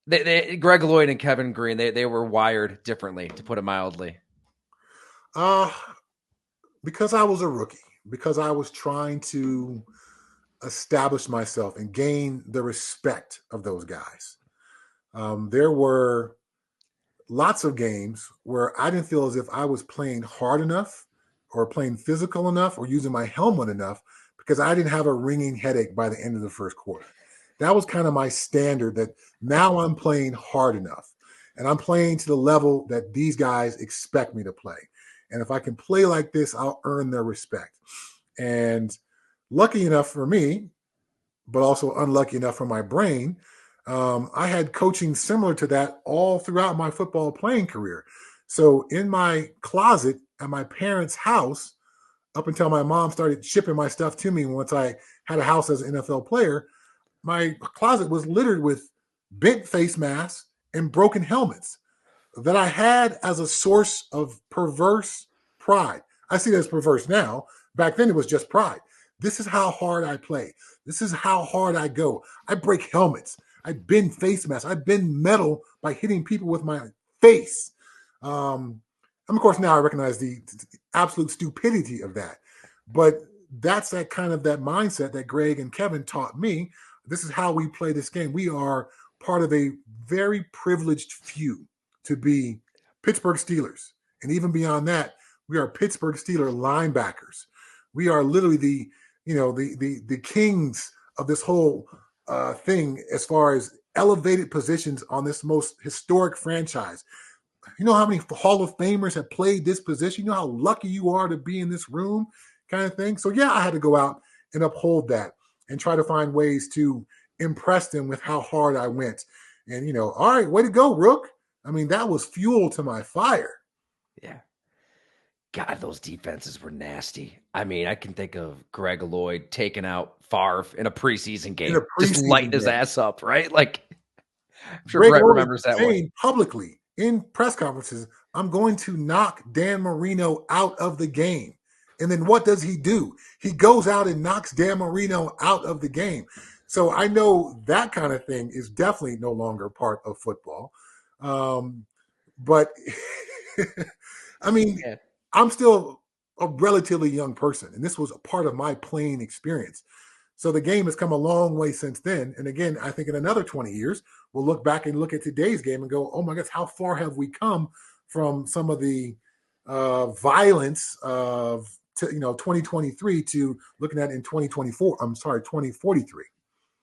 Greg Lloyd and Kevin Green, they were wired differently, to put it mildly. Uh, because I was a rookie, because I was trying to establish myself and gain the respect of those guys. There were lots of games where I didn't feel as if I was playing hard enough or playing physical enough or using my helmet enough because I didn't have a ringing headache by the end of the first quarter. That was kind of my standard that now I'm playing hard enough and I'm playing to the level that these guys expect me to play. And if I can play like this, I'll earn their respect. And lucky enough for me, but also unlucky enough for my brain, I had coaching similar to that all throughout my football playing career. So in my closet at my parents' house, up until my mom started shipping my stuff to me once I had a house as an NFL player, my closet was littered with bent face masks and broken helmets that I had as a source of perverse pride. I see it as perverse now. Back then, it was just pride. This is how hard I play. This is how hard I go. I break helmets. I bend face masks. I bend metal by hitting people with my face. And of course, now I recognize the absolute stupidity of that. But that's that kind of that mindset that Greg and Kevin taught me. This is how we play this game. We are part of a very privileged few to be Pittsburgh Steelers. And even beyond that, we are Pittsburgh Steelers linebackers. We are literally the kings of this whole thing as far as elevated positions on this most historic franchise. You know how many Hall of Famers have played this position? You know how lucky you are to be in this room, kind of thing. So yeah, I had to go out and uphold that and try to find ways to impress them with how hard I went. And all right, way to go, Rook. I mean, that was fuel to my fire. Yeah. God, those defenses were nasty. I mean, I can think of Greg Lloyd taking out Favre in a preseason In a game, just lighting preseason his game, ass up, right? Like, I'm sure Greg Brett Lloyd remembers that one. saying publicly in press conferences, I'm going to knock Dan Marino out of the game. And then what does he do? He goes out and knocks Dan Marino out of the game. So I know that kind of thing is definitely no longer part of football. But I mean, Yeah. I'm still a relatively young person, and this was a part of my playing experience. So the game has come a long way since then. And again, I think in another 20 years, we'll look back and look at today's game and go, oh my gosh, how far have we come from some of the violence of 2023 to looking at in 2024? I'm sorry, 2043.